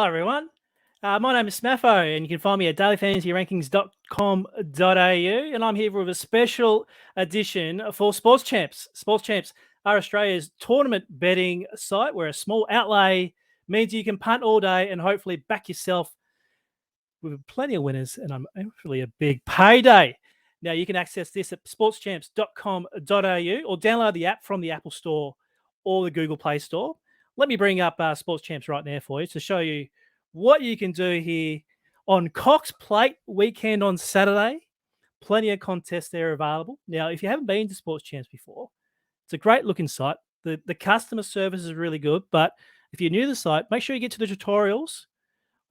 Hi, everyone. My name is Smatho, and you can find me at dailyfantasyrankings.com.au, and I'm here with a special edition for SportChamps. SportChamps are Australia's tournament betting site where a small outlay means you can punt all day and hopefully back yourself with plenty of winners, and I'm actually a big payday. Now, you can access this at sportchamps.com.au or download the app from the Apple Store or the Google Play Store. Let me bring up SportChamps right now for you to show you what you can do here on Cox Plate weekend on Saturday. Plenty of contests there available. Now, if you haven't been to SportChamps before, it's a great looking site. The customer service is really good, but if you're new to the site, make sure you get to the tutorials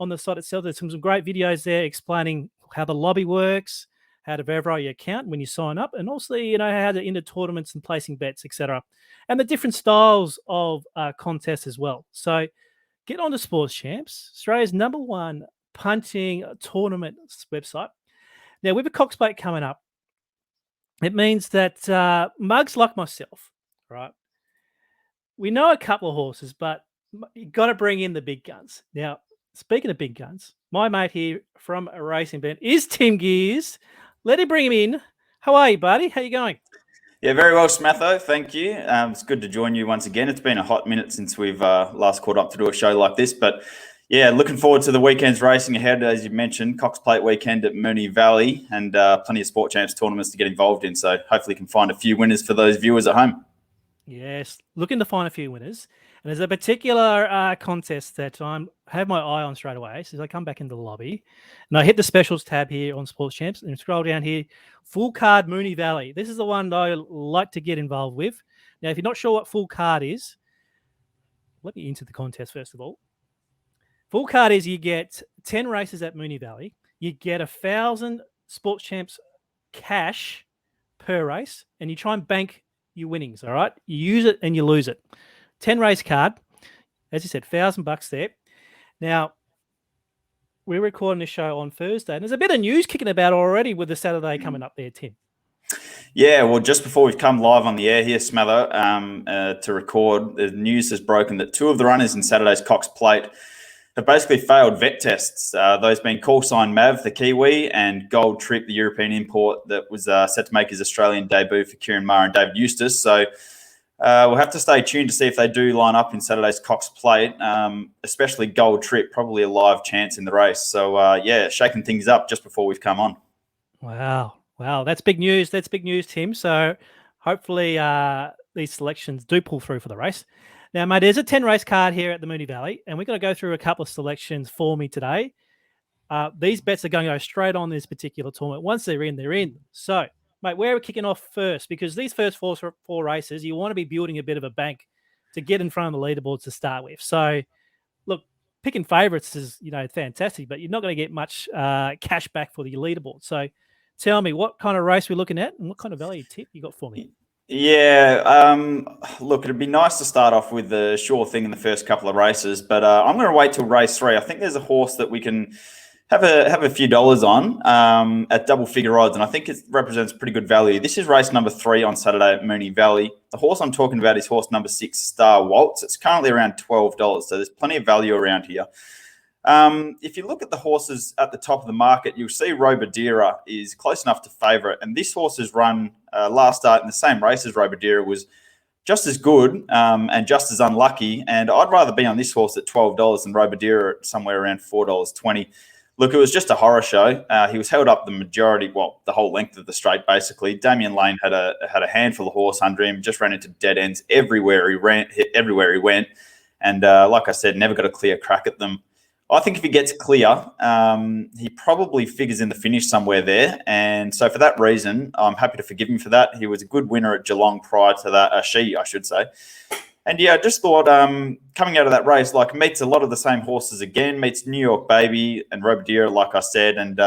on the site itself. There's some great videos there explaining how the lobby works, how to verify your account when you sign up, and also, how to enter tournaments and placing bets, etc. And the different styles of contests as well. So get on to SportChamps, Australia's #1 punting tournament website. Now, with a Cox Plate coming up, it means that mugs like myself, right? We know a couple of horses, but you've got to bring in the big guns. Now, speaking of big guns, my mate here from RacingBet is Tim Geers. Let him bring him in. How are you, buddy? How you going? Yeah, very well, Smatho. Thank you. It's good to join you once again. It's been a hot minute since we've last caught up to do a show like this. But yeah, looking forward to the weekend's racing ahead. As you mentioned, Cox Plate weekend at Moonee Valley and plenty of SportChamps tournaments to get involved in. So hopefully can find a few winners for those viewers at home. Yes, looking to find a few winners. And there's a particular contest that I have my eye on straight away. So I come back into the lobby and I hit the specials tab here on SportChamps and scroll down here, full card Moonee Valley. This is the one that I like to get involved with. Now, if you're not sure what full card is, let me into the contest first of all. Full card is you get 10 races at Moonee Valley. You get 1,000 SportChamps cash per race, and you try and bank your winnings, all right? You use it and you lose it. 10 race card, as you said, $1,000 there. Now, we're recording this show on Thursday, and there's a bit of news kicking about already with the Saturday coming up there, Tim. Yeah, well, just before we've come live on the air here, Smatho, to record, the news has broken that 2 of the runners in Saturday's Cox Plate have basically failed vet tests. Those being Call Sign Mav, the Kiwi, and Gold Trip, the European import that was set to make his Australian debut for Kieran Maher and David Eustace. So we'll have to stay tuned to see if they do line up in Saturday's Cox Plate, especially Gold Trip, probably a live chance in the race. So, yeah, shaking things up just before we've come on. Wow, that's big news. That's big news, Tim. So hopefully these selections do pull through for the race. Now, mate, there's a 10 race card here at the Moonee Valley, and we're going to go through a couple of selections for me today. These bets are going to go straight on this particular tournament. Once they're in, they're in. So, mate, where are we kicking off first? Because these first four races, you want to be building a bit of a bank to get in front of the leaderboards to start with. So, look, picking favourites is, fantastic, but you're not going to get much cash back for the leaderboard. So, tell me, what kind of race we're looking at and what kind of value tip you got for me? Yeah, look, it'd be nice to start off with the sure thing in the first couple of races, but I'm going to wait till race 3. I think there's a horse that we can have a few dollars on at double figure odds, and I think it represents pretty good value. This is race number 3 on Saturday at Moonee Valley. The horse I'm talking about is horse number 6, Star Waltz. It's currently around $12, so there's plenty of value around here. If you look at the horses at the top of the market, you'll see Robadera is close enough to favourite, and this horse's run last start in the same race as Robadera was just as good and just as unlucky, and I'd rather be on this horse at $12 than Robadera at somewhere around $4.20. Look, it was just a horror show. He was held up the whole length of the straight, basically. Damian Lane had a handful of horse under him, just ran into dead ends everywhere he went, and like I said, never got a clear crack at them. I think if he gets clear, he probably figures in the finish somewhere there. And so for that reason, I'm happy to forgive him for that. He was a good winner at Geelong prior to that, I should say. And yeah, I just thought coming out of that race, meets a lot of the same horses again, meets New York Baby and Robadera, like I said. And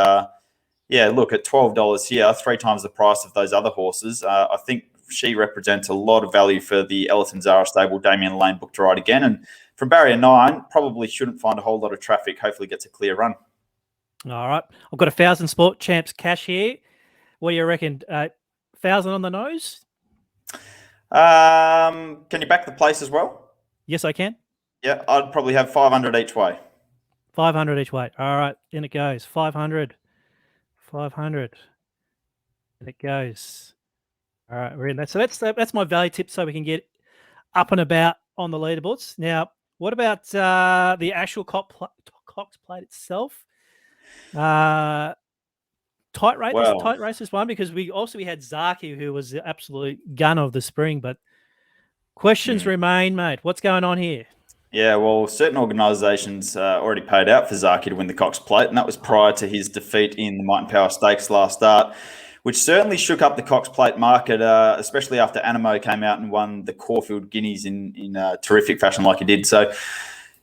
yeah, look, at $12 here, 3 times the price of those other horses, I think she represents a lot of value for the Ellerton Zara stable. Damian Lane booked to ride again. And from barrier 9, probably shouldn't find a whole lot of traffic. Hopefully gets a clear run. All right. I've got 1,000 SportChamps cash here. What do you reckon? 1,000 on the nose? Can you back the place as well? Yes, I can. Yeah, I'd probably have 500 each way. 500 each way. All right, in it goes. 500. 500. In it goes. All right, we're in that. So that's my value tip so we can get up and about on the leaderboards. Now, what about the actual Cox Plate itself? Tight races one, because we had Zaki, who was the absolute gunner of the spring, but questions remain, mate. What's going on here? Yeah, well, certain organisations already paid out for Zaki to win the Cox Plate, and that was prior to his defeat in the Might and Power Stakes last start, which certainly shook up the Cox Plate market, especially after Animo came out and won the Caulfield Guineas in terrific fashion like he did. So,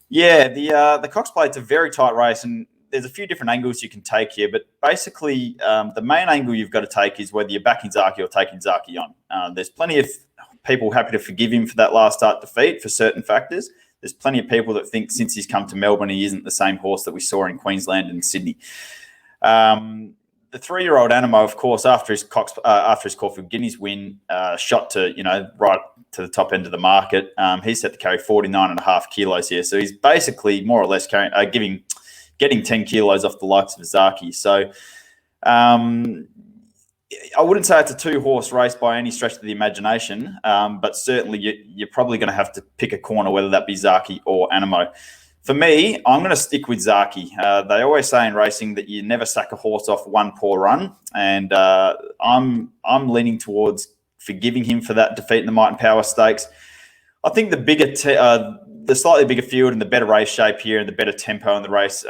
yeah, the Cox Plate's a very tight race, and there's a few different angles you can take here, but basically the main angle you've got to take is whether you're backing Zaki or taking Zaki on. There's plenty of people happy to forgive him for that last start defeat for certain factors. There's plenty of people that think since he's come to Melbourne, he isn't the same horse that we saw in Queensland and Sydney. The 3-year-old Animo, of course, after his Caulfield Guineas win, shot to right to the top end of the market. He's set to carry 49.5 kilos here, so he's basically more or less getting 10 kilos off the likes of Zaki. So I wouldn't say it's a 2-horse race by any stretch of the imagination, but certainly you're probably going to have to pick a corner, whether that be Zaki or Animo. For me, I'm going to stick with Zaki. They always say in racing that you never sack a horse off one poor run, and I'm leaning towards forgiving him for that defeat in the Might and Power Stakes. I think the slightly bigger field and the better race shape here and the better tempo in the race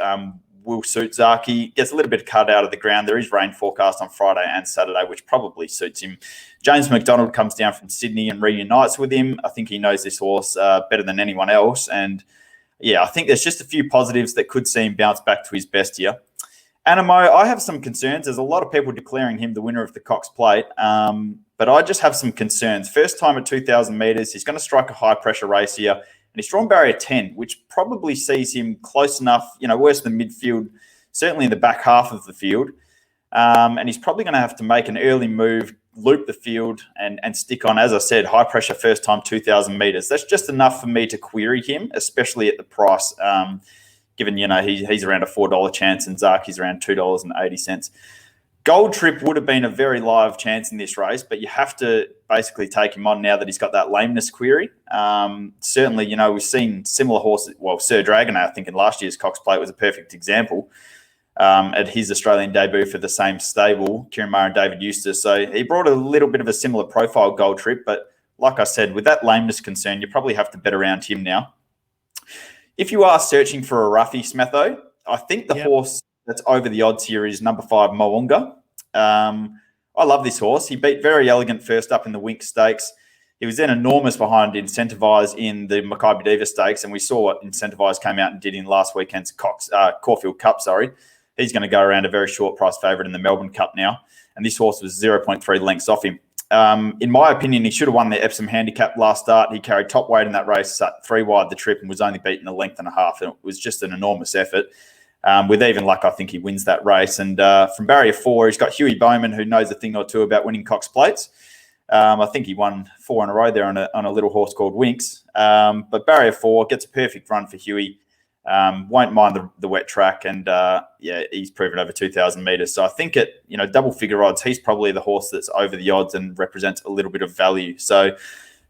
will suit Zaki. Gets a little bit cut out of the ground. There is rain forecast on Friday and Saturday, which probably suits him. James McDonald comes down from Sydney and reunites with him. I think he knows this horse better than anyone else. And yeah, I think there's just a few positives that could see him bounce back to his best here. Animo, I have some concerns. There's a lot of people declaring him the winner of the Cox Plate, but I just have some concerns. First time at 2,000 metres, he's going to strike a high-pressure race here, and he's drawn barrier 10, which probably sees him close enough, worse than midfield, certainly in the back half of the field. And he's probably going to have to make an early move, loop the field, and stick on, as I said, high-pressure first time 2,000 metres. That's just enough for me to query him, especially at the price, given, he's around a $4 chance and Zaki's around $2.80. Gold Trip would have been a very live chance in this race, but you have to basically take him on now that he's got that lameness query. Certainly, we've seen similar horses. Well, Sir Dragonet, I think, in last year's Cox Plate was a perfect example at his Australian debut for the same stable, Kieran Maher and David Eustace. So he brought a little bit of a similar profile, Gold Trip, but like I said, with that lameness concern, you probably have to bet around him now. If you are searching for a roughie, Smatho, I think the horse that's over the odds here is number 5, Moonga. I love this horse. He beat Very Elegant first up in the Wink Stakes. He was then enormous behind Incentivise in the Mackay Diva Stakes, and we saw what Incentivise came out and did in last weekend's Caulfield Cup. He's going to go around a very short price favourite in the Melbourne Cup now, and this horse was 0.3 lengths off him. In my opinion, he should have won the Epsom Handicap last start. He carried top weight in that race, sat 3 wide the trip, and was only beaten a length and a half. And it was just an enormous effort. With even luck, I think he wins that race. And from barrier 4, he's got Huey Bowman, who knows a thing or two about winning Cox Plates. I think he won 4 in a row there on a little horse called Winks. But barrier 4 gets a perfect run for Huey. Won't mind the wet track, and he's proven over 2,000 metres. So I think at double figure odds, he's probably the horse that's over the odds and represents a little bit of value. So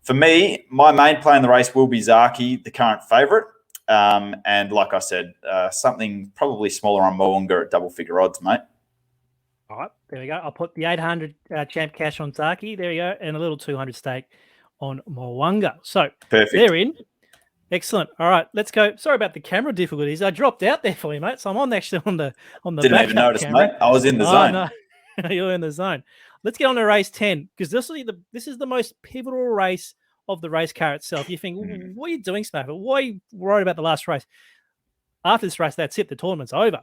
for me, my main play in the race will be Zaki, the current favourite. And like I said, something probably smaller on Moonga at double figure odds, mate. All right, there we go. I'll put the 800 champ cash on Zaki. There you go, and a little 200 stake on Moonga. So perfect. They're in. Excellent. All right, let's go. Sorry about the camera difficulties. I dropped out there for you, mate. So I'm actually on the Didn't even notice, camera. Mate. I was in the zone. No. You're in the zone. Let's get on to race 10, because this is the most pivotal race of the race car itself. You think, what are you doing, Smatho? Why are you worried about the last race? After this race, that's it. The tournament's over.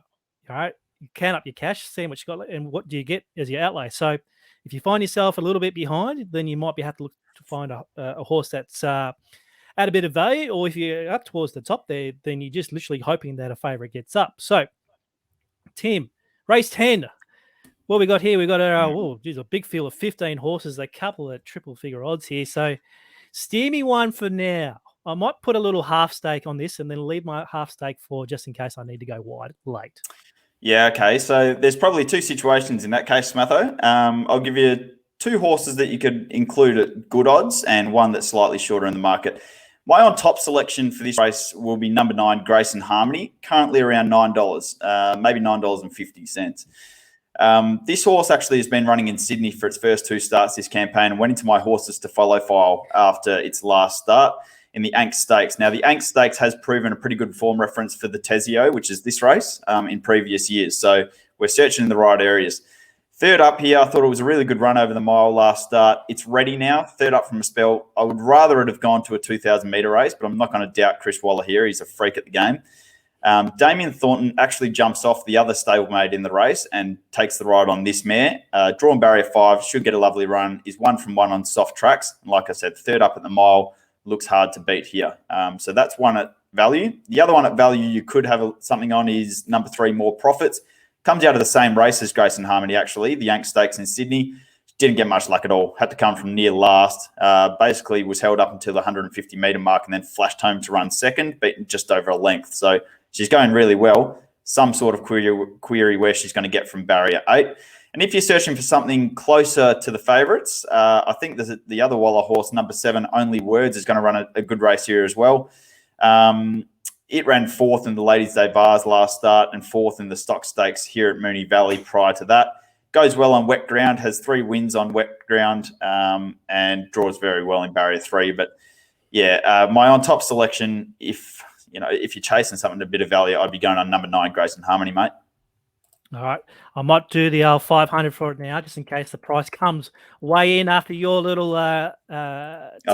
All right, you count up your cash, see what you got, and what do you get as your outlay. So if you find yourself a little bit behind, then you might have to look to find a horse that's at a bit of value, or if you're up towards the top there, then you're just literally hoping that a favourite gets up. So, Tim, race 10. What we got here? We got a big field of 15 horses, a couple of triple figure odds here. So, steer me one for now. I might put a little half stake on this and then leave my half stake for just in case I need to go wide late. Yeah, okay. So there's probably two situations in that case, Smatho. I'll give you two horses that you could include at good odds and one that's slightly shorter in the market. My on top selection for this race will be number 9, Grace and Harmony, currently around $9, maybe $9.50. This horse actually has been running in Sydney for its first 2 starts this campaign and went into my horses to follow file after its last start in the Ank Stakes. Now, the Ank Stakes has proven a pretty good form reference for the Tesio, which is this race, in previous years. So we're searching in the right areas. Third up here, I thought it was a really good run over the mile last start. It's ready now, third up from a spell. I would rather it have gone to a 2,000-metre race, but I'm not going to doubt Chris Waller here. He's a freak at the game. Damien Thornton actually jumps off the other stablemate in the race and takes the ride on this mare. Drawn barrier 5, should get a lovely run, is 1 from 1 on soft tracks. And like I said, third up at the mile, looks hard to beat here. So that's one at value. The other one at value you could have something on is number 3, More Profits. Comes out of the same race as Grace and Harmony, actually, the Yank Stakes in Sydney. Didn't get much luck at all. Had to come from near last. Basically was held up until the 150-metre mark and then flashed home to run second, beaten just over a length. So she's going really well. Some sort of query where she's going to get from barrier 8. And if you're searching for something closer to the favourites, I think there's the other Waller horse, number 7, Only Words, is going to run a good race here as well. It ran 4th in the Ladies' Day Bars last start and 4th in the Stock Stakes here at Moonee Valley prior to that. Goes well on wet ground, has 3 wins on wet ground, and draws very well in barrier 3. But yeah, my on top selection, if you're chasing something a bit of value, I'd be going on number 9, Grace and Harmony, mate. All right. I might do the 500 for it now, just in case the price comes way in after your little That's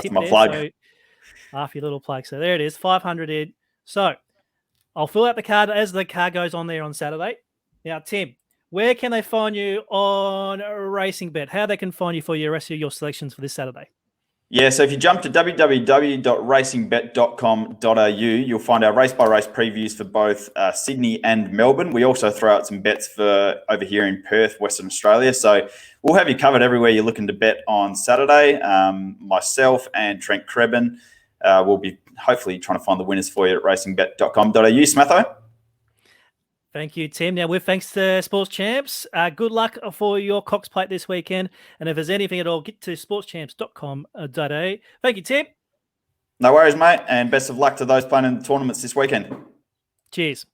tip my there. plug. So after your little plug. So there it is, 500 in. So I'll fill out the card as the card goes on there on Saturday. Now, Tim, where can they find you on RacingBet? How they can find you for your rest of your selections for this Saturday? Yeah, so if you jump to www.racingbet.com.au, you'll find our race-by-race previews for both Sydney and Melbourne. We also throw out some bets for over here in Perth, Western Australia. So we'll have you covered everywhere you're looking to bet on Saturday. Myself and Trent Krebin will be hopefully trying to find the winners for you at racingbet.com.au. Smatho? Thank you, Tim. Now, with thanks to Sports Champs, good luck for your Cox Plate this weekend. And if there's anything at all, get to sportchamps.com.au. Thank you, Tim. No worries, mate. And best of luck to those playing in the tournaments this weekend. Cheers.